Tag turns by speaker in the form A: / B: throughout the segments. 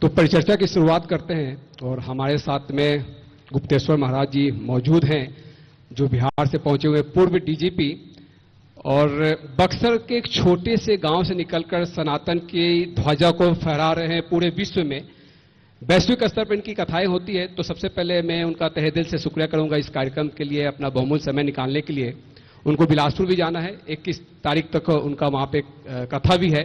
A: तो परिचर्चा की शुरुआत करते हैं और हमारे साथ में गुप्तेश्वर महाराज जी मौजूद हैं, जो बिहार से पहुंचे हुए पूर्व डीजीपी और बक्सर के एक छोटे से गांव से निकलकर सनातन की ध्वजा को फहरा रहे हैं पूरे विश्व में। वैश्विक स्तर पर इनकी कथाएं होती है, तो सबसे पहले मैं उनका तहे दिल से शुक्रिया करूंगा इस कार्यक्रम के लिए, अपना बहुमूल्य समय निकालने के लिए। उनको बिलासपुर भी जाना है, 21 तारीख तक उनका वहां पे कथा भी है।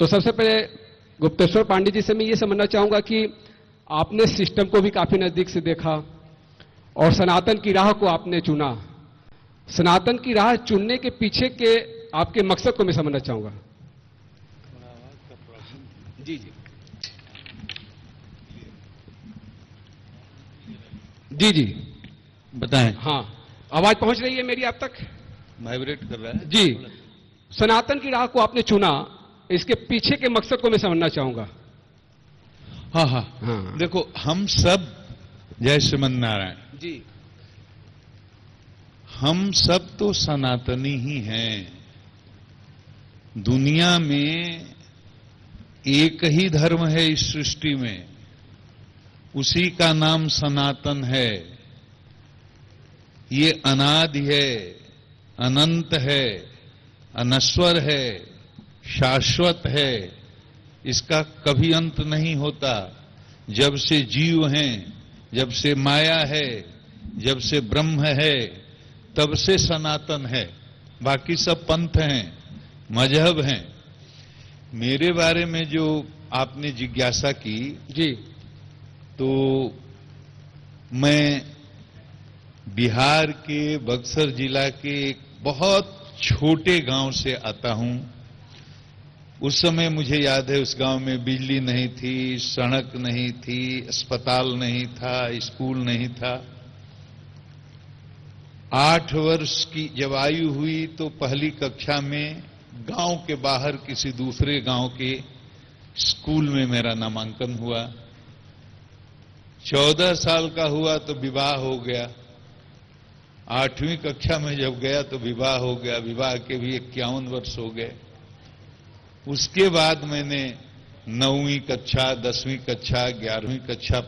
A: तो सबसे पहले गुप्तेश्वर पांडे जी से मैं ये समझना चाहूंगा कि आपने सिस्टम को भी काफी नजदीक से देखा और सनातन की राह को आपने चुना। सनातन की राह चुनने के पीछे के आपके मकसद को मैं समझना चाहूंगा। जी जी जी जी
B: बताएं।
A: हाँ, आवाज पहुंच रही है मेरी आप तक?
B: वाइब्रेट कर रहा है
A: जी। सनातन की राह को आपने चुना, इसके पीछे के मकसद को मैं समझना चाहूंगा।
B: हाँ हाँ
A: हाँ।
B: देखो, हम सब, जय श्रीमन नारायण
A: जी।
B: हम सब तो सनातनी ही हैं। दुनिया में एक ही धर्म है इस सृष्टि में, उसी का नाम सनातन है। ये अनादि है, अनंत है, अनश्वर है, शाश्वत है। इसका कभी अंत नहीं होता। जब से जीव हैं, जब से माया है, जब से ब्रह्म है, तब से सनातन है। बाकी सब पंथ हैं, मजहब हैं। मेरे बारे में जो आपने जिज्ञासा की
A: जी।
B: तो मैं बिहार के बक्सर जिला के एक बहुत छोटे गांव से आता हूं। उस समय मुझे याद है, उस गांव में बिजली नहीं थी, सड़क नहीं थी, अस्पताल नहीं था, स्कूल नहीं था। 8 वर्ष की जब आयु हुई तो पहली कक्षा में गांव के बाहर किसी दूसरे गांव के स्कूल में मेरा नामांकन हुआ। 14 साल का हुआ तो विवाह हो गया। 8वीं कक्षा में जब गया तो विवाह हो गया। विवाह के भी 51 वर्ष हो गए। उसके बाद मैंने 9वीं कक्षा, 10वीं कक्षा, 11वीं कक्षा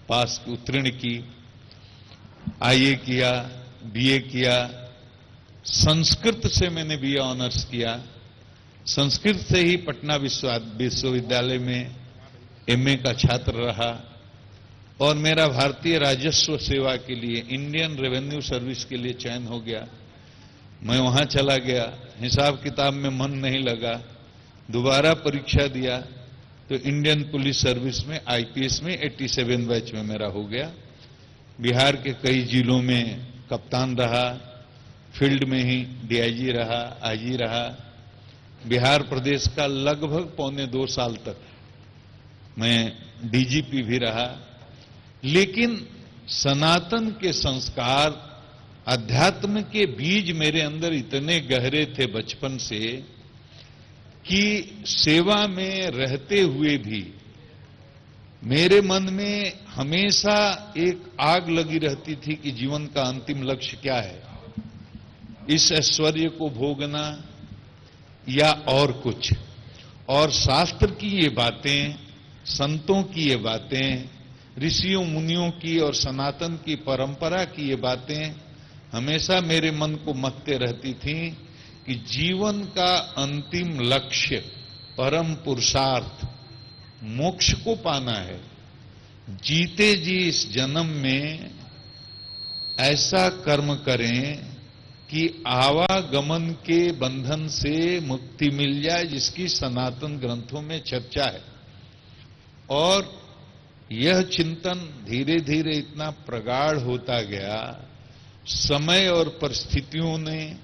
B: पास उत्तीर्ण की। आईए किया, बीए किया। संस्कृत से मैंने बीए ऑनर्स किया। संस्कृत से ही पटना विश्वविद्यालय में एमए का छात्र रहा और मेरा भारतीय राजस्व सेवा के लिए, इंडियन रेवेन्यू सर्विस के लिए चयन हो गया। मैं वहां चला गया। हिसाब किताब में मन नहीं लगा। दोबारा परीक्षा दिया तो इंडियन पुलिस सर्विस में आईपीएस में 87 बैच में मेरा हो गया। बिहार के कई जिलों में कप्तान रहा, फील्ड में ही डीआईजी रहा, आईजी रहा। बिहार प्रदेश का लगभग 1.25 साल तक मैं डीजीपी भी रहा। लेकिन सनातन के संस्कार, अध्यात्म के बीज मेरे अंदर इतने गहरे थे बचपन से कि सेवा में रहते हुए भी मेरे मन में हमेशा एक आग लगी रहती थी कि जीवन का अंतिम लक्ष्य क्या है। इस ऐश्वर्य को भोगना या और कुछ। और शास्त्र की ये बातें, संतों की ये बातें, ऋषियों मुनियों की और सनातन की परंपरा की ये बातें हमेशा मेरे मन को महकते रहती थी कि जीवन का अंतिम लक्ष्य, परम पुरुषार्थ, मोक्ष को पाना है। जीते जी इस जन्म में ऐसा कर्म करें कि आवागमन के बंधन से मुक्ति मिल जाए, जिसकी सनातन ग्रंथों में चर्चा है। और यह चिंतन धीरे धीरे इतना प्रगाढ़ होता गया, समय और परिस्थितियों ने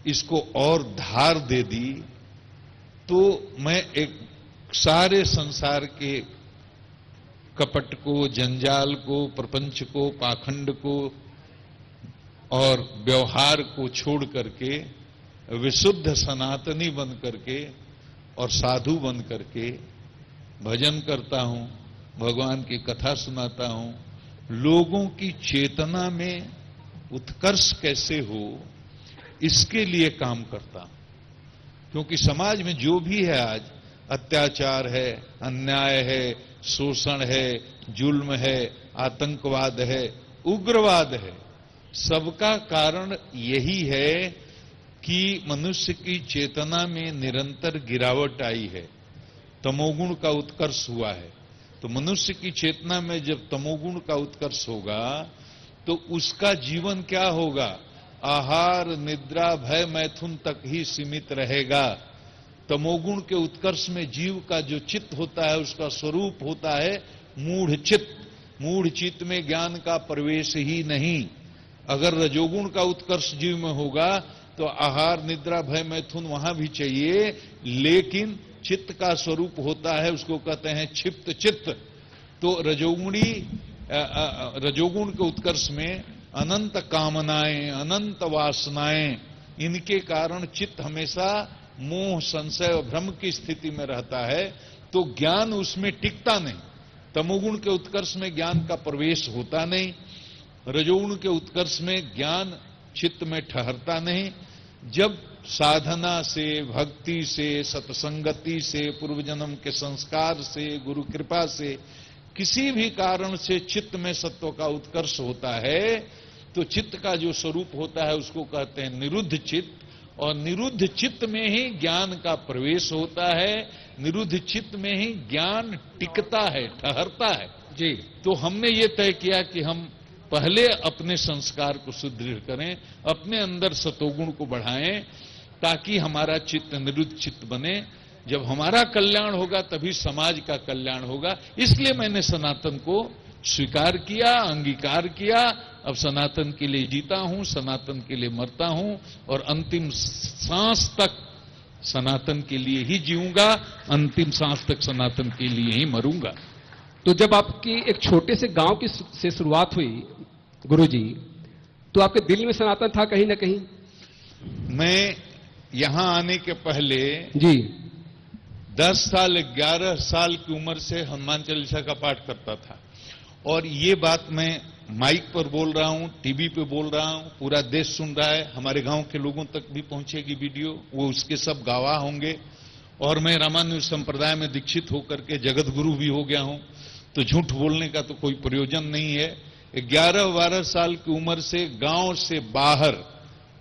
B: इसको और धार दे दी। तो मैं एक सारे संसार के कपट को, जंजाल को, प्रपंच को, पाखंड को और व्यवहार को छोड़ करके विशुद्ध सनातनी बन करके और साधु बन करके भजन करता हूं, भगवान की कथा सुनाता हूं। लोगों की चेतना में उत्कर्ष कैसे हो, इसके लिए काम करता हूं। क्योंकि समाज में जो भी है आज, अत्याचार है, अन्याय है, शोषण है, जुल्म है, आतंकवाद है, उग्रवाद है। सबका कारण यही है कि मनुष्य की चेतना में निरंतर गिरावट आई है, तमोगुण का उत्कर्ष हुआ है। तो मनुष्य की चेतना में जब तमोगुण का उत्कर्ष होगा तो उसका जीवन क्या होगा? आहार, निद्रा, भय, मैथुन तक ही सीमित रहेगा। तमोगुण के उत्कर्ष में जीव का जो चित्त होता है उसका स्वरूप होता है मूढ़ चित्त। मूढ़ चित्त में ज्ञान का प्रवेश ही नहीं। अगर रजोगुण का उत्कर्ष जीव में होगा तो आहार, निद्रा, भय, मैथुन वहां भी चाहिए, लेकिन चित्त का स्वरूप होता है, उसको कहते हैं क्षिप्त चित्त। तो रजोगुण के उत्कर्ष में अनंत कामनाएं, अनंत वासनाएं, इनके कारण चित्त हमेशा मोह, संशय और भ्रम की स्थिति में रहता है, तो ज्ञान उसमें टिकता नहीं। तमोगुण के उत्कर्ष में ज्ञान का प्रवेश होता नहीं, रजोगुण के उत्कर्ष में ज्ञान चित्त में ठहरता नहीं। जब साधना से, भक्ति से, सत्संगति से, पूर्व जन्म के संस्कार से, गुरु कृपा से, किसी भी कारण से चित्त में सत्व का उत्कर्ष होता है, तो चित्त का जो स्वरूप होता है उसको कहते हैं निरुद्ध चित्त। और निरुद्ध चित्त में ही ज्ञान का प्रवेश होता है, निरुद्ध चित्त में ही ज्ञान टिकता है, ठहरता है।
A: जी।
B: तो हमने ये तय किया कि हम पहले अपने संस्कार को सुदृढ़ करें, अपने अंदर सतोगुण को बढ़ाएं, ताकि हमारा चित्त निरुद्ध चित्त बने। जब हमारा कल्याण होगा तभी समाज का कल्याण होगा। इसलिए मैंने सनातन को स्वीकार किया, अंगीकार किया। अब सनातन के लिए जीता हूं, सनातन के लिए मरता हूं और अंतिम सांस तक सनातन के लिए ही जीऊंगा, अंतिम सांस तक सनातन के लिए ही मरूंगा।
A: तो जब आपकी एक छोटे से गांव की से शुरुआत हुई गुरुजी, तो आपके दिल में सनातन था कहीं ना कहीं?
B: मैं यहां आने के पहले
A: जी
B: 10 साल 11 साल की उम्र से हनुमान चालीसा का पाठ करता था। और ये बात मैं माइक पर बोल रहा हूं, टीवी पे बोल रहा हूं, पूरा देश सुन रहा है, हमारे गांव के लोगों तक भी पहुंचेगी वीडियो, वो उसके सब गवाह होंगे। और मैं रामानुज संप्रदाय में दीक्षित होकर के जगत गुरु भी हो गया हूं, तो झूठ बोलने का तो कोई प्रयोजन नहीं है। 11-12 साल की उम्र से गांव से बाहर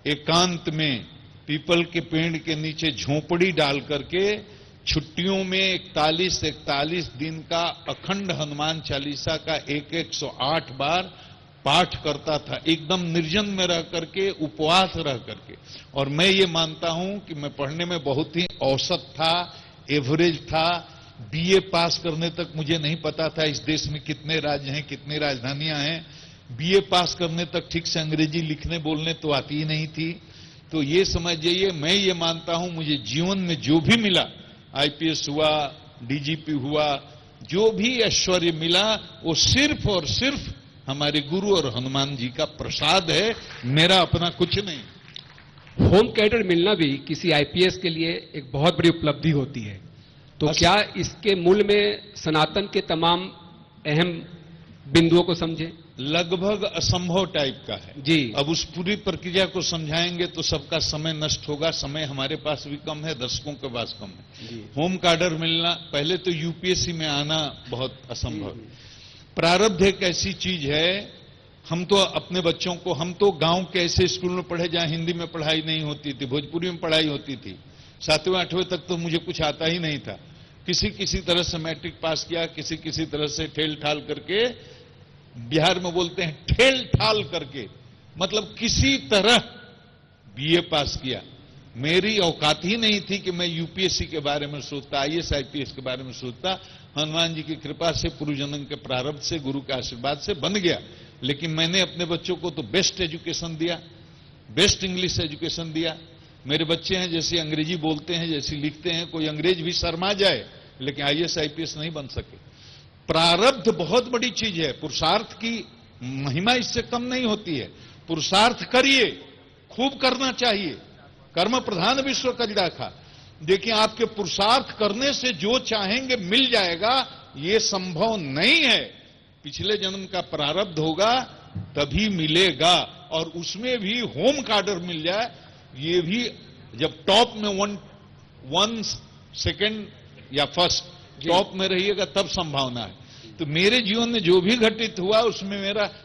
B: एकांत में पीपल के पेड़ के नीचे झोपड़ी डाल करके छुट्टियों में 41 दिन का अखंड हनुमान चालीसा का 108 बार पाठ करता था, एकदम निर्जन में रह करके, उपवास रह करके। और मैं ये मानता हूं कि मैं पढ़ने में बहुत ही औसत था, एवरेज था। बीए पास करने तक मुझे नहीं पता था इस देश में कितने राज्य हैं, कितनी राजधानियां हैं। बीए पास करने तक ठीक से अंग्रेजी लिखने बोलने तो आती ही नहीं थी। तो ये समझ जाइए, मैं ये मानता हूं मुझे जीवन में जो भी मिला, आईपीएस हुआ, डीजीपी हुआ, जो भी ऐश्वर्य मिला, वो सिर्फ और सिर्फ हमारे गुरु और हनुमान जी का प्रसाद है, मेरा अपना कुछ नहीं।
A: होम कैडर मिलना भी किसी आईपीएस के लिए एक बहुत बड़ी उपलब्धि होती है। तो क्या इसके मूल में सनातन के तमाम अहम बिंदुओं को समझे?
B: लगभग असंभव टाइप का है
A: जी।
B: अब उस पूरी प्रक्रिया को समझाएंगे तो सबका समय नष्ट होगा। समय हमारे पास भी कम है, दर्शकों के पास कम है। होम कैडर मिलना, पहले तो यूपीएससी में आना बहुत असंभव है। प्रारब्ध एक ऐसी चीज है, हम तो अपने बच्चों को, हम तो गांव के ऐसे स्कूल में पढ़े जहां हिंदी में पढ़ाई नहीं होती थी, भोजपुरी में पढ़ाई होती थी। 7वें 8वें तक तो मुझे कुछ आता ही नहीं था। किसी तरह से मैट्रिक पास किया, किसी तरह से ठेल ठाल करके, बिहार में बोलते हैं ठेल ठाल करके, मतलब किसी तरह बीए पास किया। मेरी औकात ही नहीं थी कि मैं यूपीएससी के बारे में सोचता, आईएएस आईपीएस के बारे में सोचता। हनुमान जी की कृपा से, पूर्व जन्म के प्रारब्ध से, गुरु के आशीर्वाद से बन गया। लेकिन मैंने अपने बच्चों को तो बेस्ट एजुकेशन दिया, बेस्ट इंग्लिश एजुकेशन दिया। मेरे बच्चे हैं जैसे अंग्रेजी बोलते हैं, जैसे लिखते हैं, कोई अंग्रेज भी शर्मा जाए, लेकिन आईएएस आईपीएस नहीं बन सके। प्रारब्ध बहुत बड़ी चीज है, पुरुषार्थ की महिमा इससे कम नहीं होती है। पुरुषार्थ करिए, खूब करना चाहिए। कर्म प्रधान विश्व कल्याण था। देखिए, आपके पुरुषार्थ करने से जो चाहेंगे मिल जाएगा, ये संभव नहीं है। पिछले जन्म का प्रारब्ध होगा तभी मिलेगा। और उसमें भी होम कैडर मिल जाए, ये भी जब टॉप में 1 सेकेंड या फर्स्ट टॉप में रहिएगा तब संभावना है। तो मेरे जीवन में जो भी घटित हुआ उसमें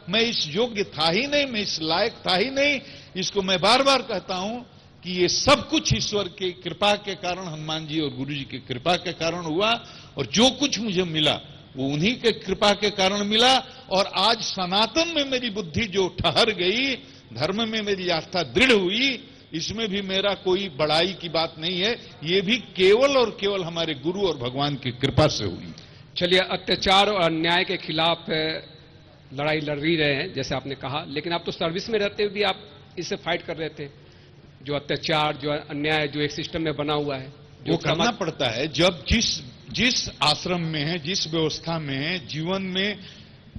B: मैं इस योग्य था ही नहीं, मैं इस लायक था ही नहीं। इसको मैं बार बार कहता हूं कि ये सब कुछ ईश्वर की कृपा के कारण, हनुमान जी और गुरु जी की कृपा के कारण हुआ, और जो कुछ मुझे मिला वो उन्हीं के कृपा के कारण मिला। और आज सनातन में मेरी बुद्धि जो ठहर गई, धर्म में मेरी आस्था दृढ़ हुई, इसमें भी मेरा कोई बड़ाई की बात नहीं है। ये भी केवल और केवल हमारे गुरु और भगवान की कृपा से हुई।
A: चलिए, अत्याचार और अन्याय के खिलाफ लड़ाई लड़ ही रहे हैं जैसे आपने कहा, लेकिन आप तो सर्विस में रहते हुए भी आप इससे फाइट कर रहे थे। जो अत्याचार, जो अन्याय, जो एक सिस्टम में बना हुआ है,
B: वो करना पड़ता है। जब जिस आश्रम में है, जिस व्यवस्था में है, जीवन में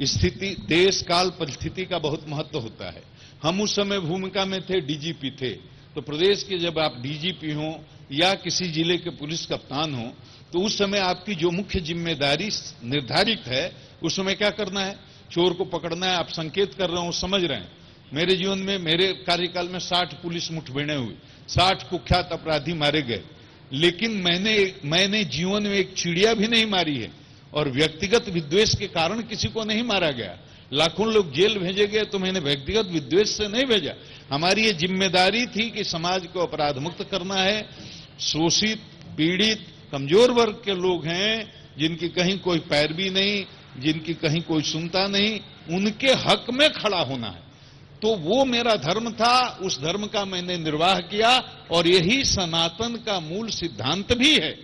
B: स्थिति, देश काल परिस्थिति का बहुत महत्व होता है। हम उस समय भूमिका में थे, डीजीपी थे। तो प्रदेश के जब आप डीजीपी हो या किसी जिले के पुलिस कप्तान हो, तो उस समय आपकी जो मुख्य जिम्मेदारी निर्धारित है, उस समय क्या करना है? चोर को पकड़ना है। आप संकेत कर रहे हो, समझ रहे हैं। मेरे जीवन में, मेरे कार्यकाल में 60 पुलिस मुठभेड़ें हुई, 60 कुख्यात अपराधी मारे गए, लेकिन मैंने जीवन में एक चिड़िया भी नहीं मारी है, और व्यक्तिगत विद्वेष के कारण किसी को नहीं मारा गया। लाखों लोग जेल भेजे गए तो मैंने व्यक्तिगत विद्वेष से नहीं भेजा। हमारी ये जिम्मेदारी थी कि समाज को अपराध मुक्त करना है। शोषित, पीड़ित, कमजोर वर्ग के लोग हैं, जिनकी कहीं कोई पैरवी नहीं, जिनकी कहीं कोई सुनता नहीं, उनके हक में खड़ा होना है। तो वो मेरा धर्म था, उस धर्म का मैंने निर्वाह किया, और यही सनातन का मूल सिद्धांत भी है।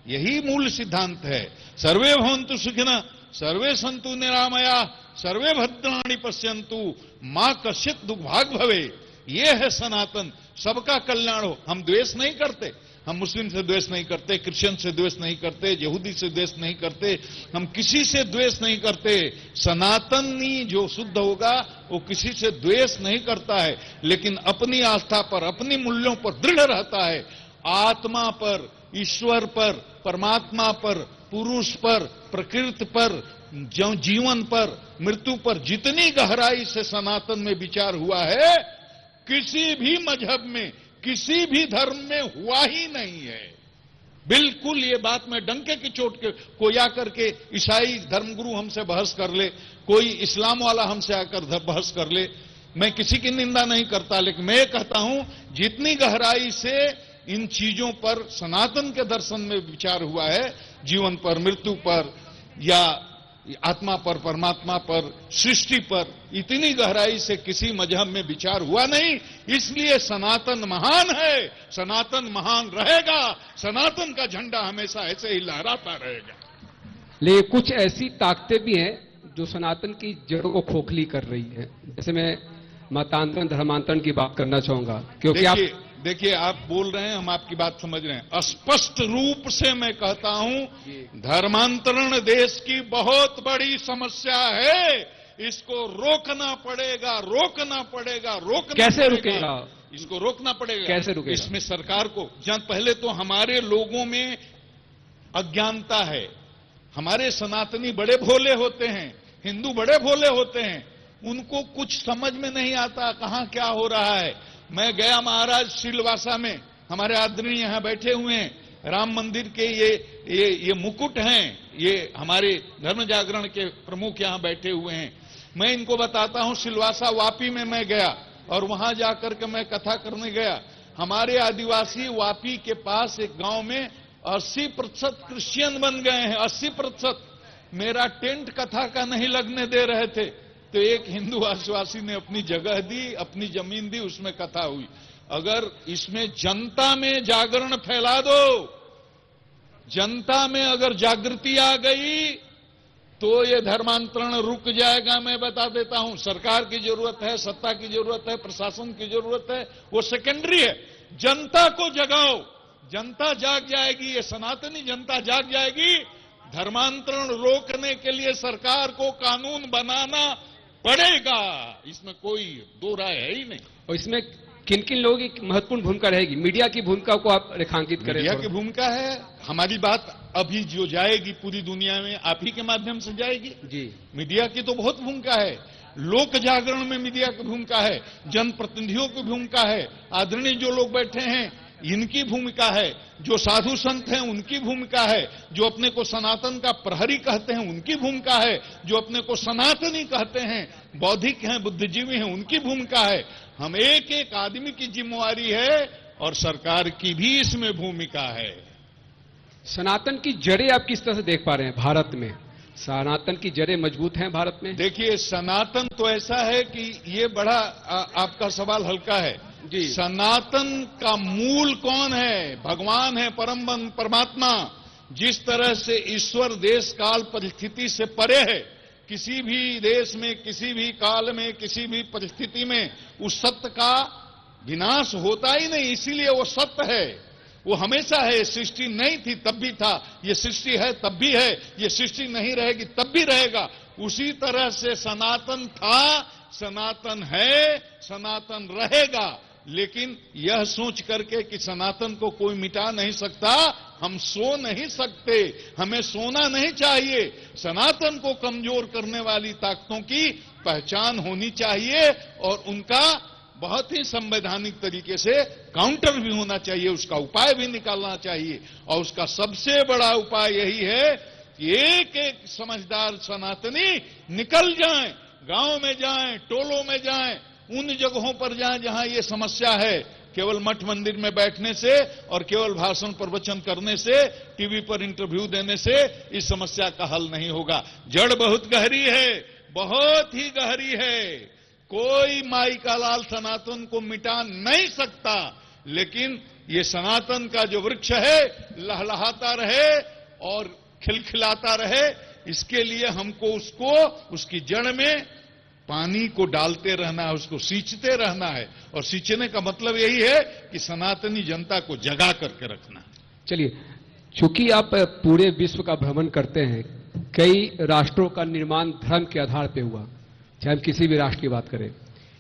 B: यही मूल सिद्धांत है। सर्वे भवन्तु सुखिनः, सर्वे सन्तु निरामया, सर्वे भद्राणि पश्यन्तु, मां कश्चित् दुर्भाग् भवे। ये है सनातन, सबका कल्याण हो। हम द्वेष नहीं करते, हम मुस्लिम से द्वेष नहीं करते, क्रिश्चियन से द्वेष नहीं करते, यहूदी से द्वेष नहीं करते, हम किसी से द्वेष नहीं करते। सनातनी जो शुद्ध होगा वो किसी से द्वेष नहीं करता है, लेकिन अपनी आस्था पर, अपनी मूल्यों पर दृढ़ रहता है। आत्मा पर, ईश्वर पर, परमात्मा पर, पुरुष पर, प्रकृति पर, जीवन पर, मृत्यु पर जितनी गहराई से सनातन में विचार हुआ है, किसी भी मजहब में, किसी भी धर्म में हुआ ही नहीं है। बिल्कुल, ये बात मैं डंके की चोट के, कोई आकर के ईसाई धर्मगुरु हमसे बहस कर ले, कोई इस्लाम वाला हमसे आकर बहस कर ले, मैं किसी की निंदा नहीं करता, लेकिन मैं कहता हूं जितनी गहराई से इन चीजों पर, सनातन के दर्शन में विचार हुआ है, जीवन पर, मृत्यु पर, या आत्मा पर, परमात्मा पर, सृष्टि पर, इतनी गहराई से किसी मजहब में विचार हुआ नहीं। इसलिए सनातन महान है, सनातन महान रहेगा, सनातन का झंडा हमेशा ऐसे ही लहराता रहेगा।
A: लेकिन कुछ ऐसी ताकतें भी हैं जो सनातन की जड़ों को खोखली कर रही है। जैसे मैं मतांतरण, धर्मांतरण की बात करना चाहूंगा, क्योंकि
B: देखिए, आप बोल रहे हैं, हम आपकी बात समझ रहे हैं। स्पष्ट रूप से मैं कहता हूं, धर्मांतरण देश की बहुत बड़ी समस्या है। इसको रोकना पड़ेगा, रोकना पड़ेगा, रोकना
A: कैसे रुकेगा?
B: इसको रोकना पड़ेगा।
A: कैसे रुकेगा?
B: इसमें सरकार को, पहले तो हमारे लोगों में अज्ञानता है। हमारे सनातनी बड़े भोले होते हैं, हिंदू बड़े भोले होते हैं, उनको कुछ समझ में नहीं आता कहां क्या हो रहा है। मैं गया महाराज सिलवासा में, हमारे आदरणीय यहां बैठे हुए हैं, राम मंदिर के ये मुकुट हैं, ये हमारे धर्म जागरण के प्रमुख यहां बैठे हुए हैं। मैं इनको बताता हूं, सिलवासा वापी में मैं गया और वहां जाकर के मैं कथा करने गया। हमारे आदिवासी वापी के पास एक गांव में 80% क्रिश्चियन बन गए हैं, 80%। मेरा टेंट कथा का नहीं लगने दे रहे थे, तो एक हिंदू आदिवासी ने अपनी जगह दी, अपनी जमीन दी, उसमें कथा हुई। अगर इसमें जनता में जागरण फैला दो, जनता में अगर जागृति आ गई, तो ये धर्मांतरण रुक जाएगा। मैं बता देता हूं, सरकार की जरूरत है, सत्ता की जरूरत है, प्रशासन की जरूरत है, वो सेकेंडरी है। जनता को जगाओ, जनता जाग जाएगी, ये सनातनी जनता जाग जाएगी। धर्मांतरण रोकने के लिए सरकार को कानून बनाना पड़ेगा, इसमें कोई दो राय है ही नहीं।
A: और इसमें किन किन लोगों की महत्वपूर्ण भूमिका रहेगी? मीडिया की भूमिका को आप रेखांकित करें।
B: मीडिया की भूमिका है। हमारी बात अभी जो जाएगी पूरी दुनिया में, आप ही के माध्यम से जाएगी
A: जी।
B: मीडिया की तो बहुत भूमिका है। लोक जागरण में मीडिया की भूमिका है, जनप्रतिनिधियों की भूमिका है। आदरणीय जो लोग बैठे हैं, इनकी भूमिका है, जो साधु संत हैं उनकी भूमिका है, जो अपने को सनातन का प्रहरी कहते हैं उनकी भूमिका है, जो अपने को सनातनी कहते हैं, बौद्धिक हैं, बुद्धिजीवी हैं, उनकी भूमिका है। हम एक एक आदमी की जिम्मेवारी है और सरकार की भी इसमें भूमिका है।
A: सनातन की जड़ें आप किस तरह से देख पा रहे हैं भारत में? सनातन की जड़ें मजबूत हैं भारत में?
B: देखिए, सनातन तो ऐसा है कि ये बड़ा आपका सवाल हल्का है
A: जी।
B: सनातन का मूल कौन है? भगवान है, परमात्मा। जिस तरह से ईश्वर देश काल परिस्थिति से परे है, किसी भी देश में, किसी भी काल में, किसी भी परिस्थिति में उस सत्य का विनाश होता ही नहीं, इसीलिए वो सत्य है। वो हमेशा है। सृष्टि नहीं थी तब भी था, ये सृष्टि है तब भी है, ये सृष्टि नहीं रहेगी तब भी रहेगा। उसी तरह से सनातन था, सनातन है, सनातन रहेगा। लेकिन यह सोच करके कि सनातन को कोई मिटा नहीं सकता, हम सो नहीं सकते। हमें सोना नहीं चाहिए। सनातन को कमजोर करने वाली ताकतों की पहचान होनी चाहिए और उनका बहुत ही संवैधानिक तरीके से काउंटर भी होना चाहिए, उसका उपाय भी निकालना चाहिए। और उसका सबसे बड़ा उपाय यही है कि एक एक समझदार सनातनी निकल जाएं, गांव में जाएं, टोलों में जाएं, उन जगहों पर जाएं जहां ये समस्या है। केवल मठ मंदिर में बैठने से और केवल भाषण प्रवचन करने से, टीवी पर इंटरव्यू देने से इस समस्या का हल नहीं होगा। जड़ बहुत गहरी है, बहुत ही गहरी है। कोई माई का लाल सनातन को मिटा नहीं सकता। लेकिन ये सनातन का जो वृक्ष है लहलहाता रहे और खिलखिलाता रहे, इसके लिए हमको उसको उसकी जड़ में पानी को डालते रहना है, उसको सींचते रहना है। और सींचने का मतलब यही है कि सनातनी जनता को जगा करके रखना है।
A: चलिए, चूंकि आप पूरे विश्व का भ्रमण करते हैं, कई राष्ट्रों का निर्माण धर्म के आधार पर हुआ, चाहे हम किसी भी राष्ट्र की बात करें।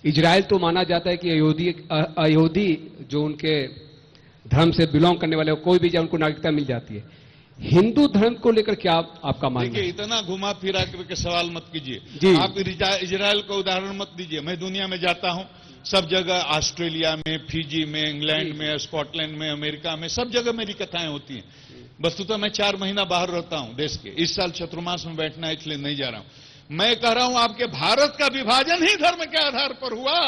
A: इजराइल तो माना जाता है कि अयोधी जो उनके धर्म से बिलोंग करने वाले कोई भी जाए उनको नागरिकता मिल जाती है। हिंदू धर्म को लेकर क्या आपका मानना है?
B: देखिए, इतना घुमा फिरा करके सवाल मत कीजिए।
A: जी।
B: आप इजराइल का उदाहरण मत दीजिए। मैं दुनिया में जाता हूं, सब जगह, ऑस्ट्रेलिया में, फिजी में, इंग्लैंड में, स्कॉटलैंड में, अमेरिका में, सब जगह मेरी कथाएं होती हैं। वस्तुतः मैं 4 महीना बाहर रहता हूं देश के। इस साल चतुर्मास में बैठना है, इसलिए नहीं जा रहा हूं। मैं कह रहा हूं, आपके भारत का विभाजन ही धर्म के आधार पर हुआ।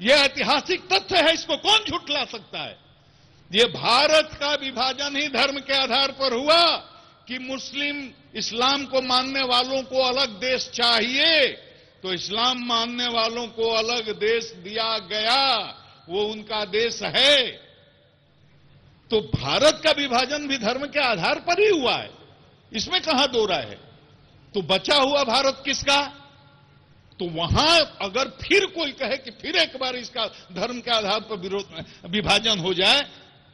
B: यह ऐतिहासिक तथ्य है, इसको कौन झुठला सकता है? ये भारत का विभाजन ही धर्म के आधार पर हुआ कि मुस्लिम इस्लाम को मानने वालों को अलग देश चाहिए, तो इस्लाम मानने वालों को अलग देश दिया गया, वो उनका देश है। तो भारत का विभाजन भी धर्म के आधार पर ही हुआ है, इसमें कहां दो राय है? तो बचा हुआ भारत किसका? तो वहां अगर फिर कोई कहे कि फिर एक बार इसका धर्म के आधार पर विभाजन हो जाए,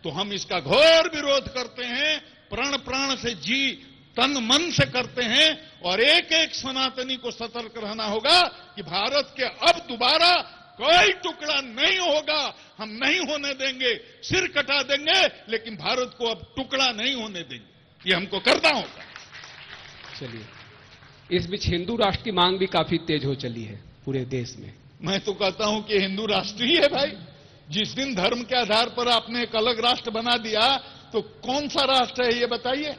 B: तो हम इसका घोर विरोध करते हैं, प्राण प्राण से, जी तन मन से करते हैं। और एक एक सनातनी को सतर्क रहना होगा कि भारत के अब दोबारा कोई टुकड़ा नहीं होगा, हम नहीं होने देंगे। सिर कटा देंगे, लेकिन भारत को अब टुकड़ा नहीं होने देंगे। ये हमको करना होगा।
A: चलिए, इस बीच हिंदू राष्ट्र की मांग भी काफी तेज हो चली है पूरे देश में।
B: मैं तो कहता हूं कि हिंदू राष्ट्र ही है भाई। जिस दिन धर्म के आधार पर आपने एक अलग राष्ट्र बना दिया, तो कौन सा राष्ट्र है ये बताइए?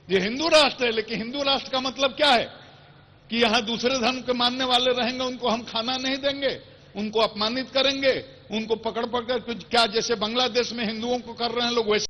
B: ये हिंदू राष्ट्र है, लेकिन हिंदू राष्ट्र का मतलब क्या है? कि यहां दूसरे धर्म के मानने वाले रहेंगे, उनको हम खाना नहीं देंगे, उनको अपमानित करेंगे, उनको पकड़ पकड़ कुछ, क्या जैसे बांग्लादेश में हिंदुओं को कर रहे हैं लोग, वैसे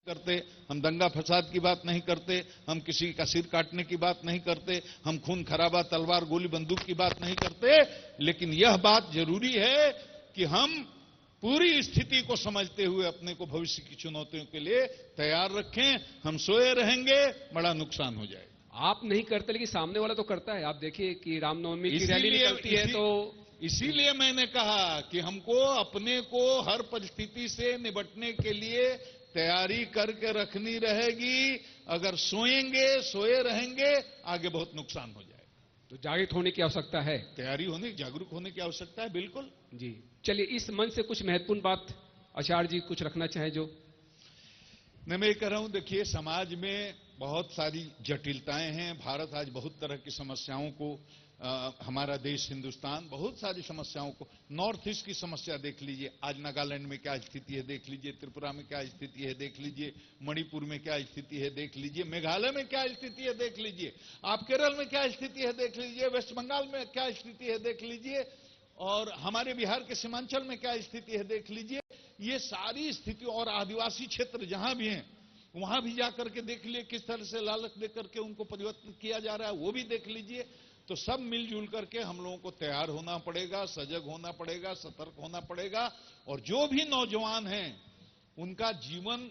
B: करते, हम दंगा फसाद की बात नहीं करते, हम किसी का सिर काटने की बात नहीं करते, हम खून खराबा तलवार गोली बंदूक की बात नहीं करते। लेकिन यह बात जरूरी है कि हम पूरी स्थिति को समझते हुए अपने को भविष्य की चुनौतियों के लिए तैयार रखें। हम सोए रहेंगे, बड़ा नुकसान हो जाएगा।
A: आप नहीं करते लेकिन सामने वाला तो करता है। आप देखिए कि रामनवमी की रैली निकलती है तो
B: इसीलिए मैंने कहा कि हमको अपने को हर परिस्थिति से निपटने के लिए तैयारी करके रखनी रहेगी। अगर सोए रहेंगे, आगे बहुत नुकसान हो जाएगा।
A: तो जागृत होने की आवश्यकता है,
B: तैयारी होने, जागरूक होने की आवश्यकता है। बिल्कुल
A: जी। चलिए, इस मंच से कुछ महत्वपूर्ण बात आचार्य जी कुछ रखना चाहे जो।
B: मैं ये कह रहा हूं, देखिए समाज में बहुत सारी जटिलताएं हैं। भारत आज बहुत तरह की समस्याओं को, हमारा देश हिंदुस्तान बहुत सारी समस्याओं को, नॉर्थ ईस्ट की समस्या देख लीजिए, आज नागालैंड में क्या स्थिति है देख लीजिए, त्रिपुरा में क्या स्थिति है देख लीजिए, मणिपुर में क्या स्थिति है देख लीजिए, मेघालय में क्या स्थिति है देख लीजिए, आप केरल में क्या स्थिति है देख लीजिए, वेस्ट बंगाल में क्या स्थिति है देख लीजिए, और हमारे बिहार के सीमांचल में क्या स्थिति है देख लीजिए। ये सारी स्थिति, और आदिवासी क्षेत्र जहां भी हैं वहां भी जाकर के देख लीजिए किस तरह से लालच देकर के उनको परिवर्तन किया जा रहा है, वो भी देख लीजिए। तो सब मिलजुल करके हम लोगों को तैयार होना पड़ेगा, सजग होना पड़ेगा, सतर्क होना पड़ेगा। और जो भी नौजवान हैं उनका जीवन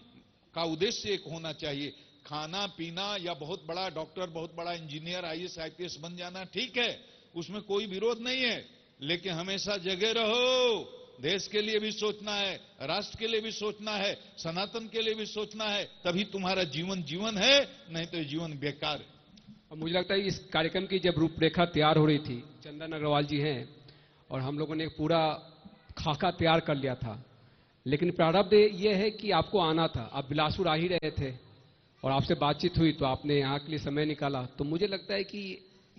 B: का उद्देश्य एक होना चाहिए, खाना पीना या बहुत बड़ा डॉक्टर, बहुत बड़ा इंजीनियर, आईएएस आईपीएस बन जाना ठीक है, उसमें कोई विरोध नहीं है। लेकिन हमेशा जगे रहो, देश के लिए भी सोचना है, राष्ट्र के लिए भी सोचना है, सनातन के लिए भी सोचना है, तभी तुम्हारा जीवन जीवन है, नहीं तो जीवन बेकार है।
A: और मुझे लगता है इस कार्यक्रम की जब रूपरेखा तैयार हो रही थी, चंदन अग्रवाल जी हैं और हम लोगों ने पूरा खाका तैयार कर लिया था, लेकिन प्रारब्ध ये है कि आपको आना था। आप बिलासपुर आ ही रहे थे और आपसे बातचीत हुई तो आपने यहाँ के लिए समय निकाला। तो मुझे लगता है कि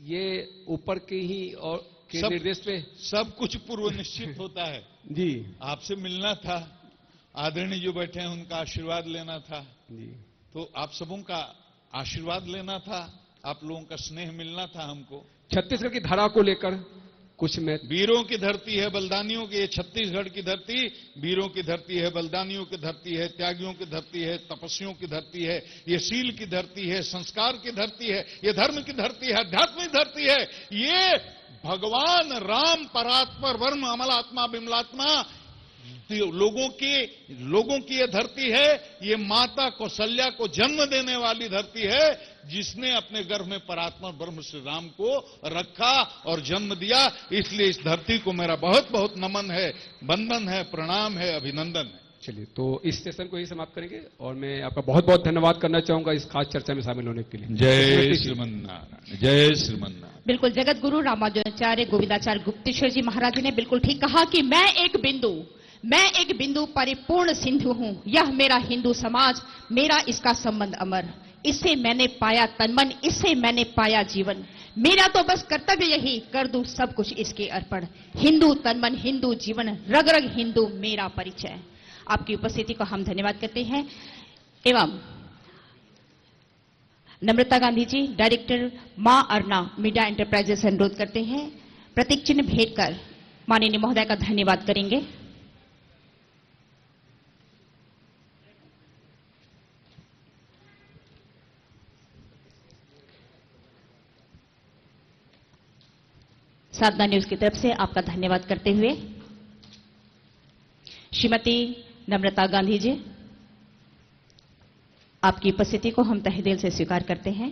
A: ये ऊपर के ही और के निर्देश पे
B: सब कुछ पूर्व निश्चित होता है
A: जी।
B: आपसे मिलना था, आदरणीय जो बैठे हैं उनका आशीर्वाद लेना था
A: जी।
B: तो आप सबों का आशीर्वाद लेना था, आप लोगों का स्नेह मिलना था हमको।
A: छत्तीसगढ़ की धारा को लेकर कुछ में,
B: वीरों की धरती है, बलिदानियों की, ये छत्तीसगढ़ की धरती वीरों की धरती है, बलिदानियों की धरती है, त्यागियों की धरती है, तपस्वियों की धरती है, ये शील की धरती है, संस्कार की धरती है, ये धर्म की धरती है, आध्यात्मिक धरती है। ये भगवान राम परात्पर ब्रह्म अमलात्मा बिमलात्मा लोगों की ये धरती है। ये माता कौशल्या को जन्म देने वाली धरती है, जिसने अपने गर्भ में परात्मा ब्रह्म श्री राम को रखा और जन्म दिया। इसलिए इस धरती को मेरा बहुत बहुत नमन है, वंदन है, प्रणाम है, अभिनंदन है।
A: चलिए, तो इस सेशन को ही समाप्त करेंगे और मैं आपका बहुत बहुत धन्यवाद करना चाहूंगा इस खास चर्चा में शामिल होने के लिए।
B: जय श्रीमन्नारायण, जय श्रीमन्नारायण।
C: बिल्कुल, जगत गुरु रामानुजाचार्य गोविंदाचार्य गुप्तेश्वर जी महाराज ने बिल्कुल ठीक कहा कि मैं एक बिंदु परिपूर्ण सिंधु हूं। यह मेरा हिंदू समाज, मेरा इसका संबंध अमर। इससे मैंने पाया तनमन, इससे मैंने पाया जीवन। मेरा तो बस कर्तव्य यही, कर दूं सब कुछ इसके अर्पण। हिंदू तनमन, हिंदू जीवन, रग रग हिंदू मेरा परिचय। आपकी उपस्थिति को हम धन्यवाद करते हैं। एवं नम्रता गांधी जी, डायरेक्टर मां अर्ना मीडिया एंटरप्राइजेस से अनुरोध करते हैं, प्रतीक चिन्ह भेंट कर माननीय महोदय का धन्यवाद करेंगे। साधना न्यूज की तरफ से आपका धन्यवाद करते हुए श्रीमती नम्रता गांधी जी, आपकी उपस्थिति को हम तहे दिल से स्वीकार करते हैं।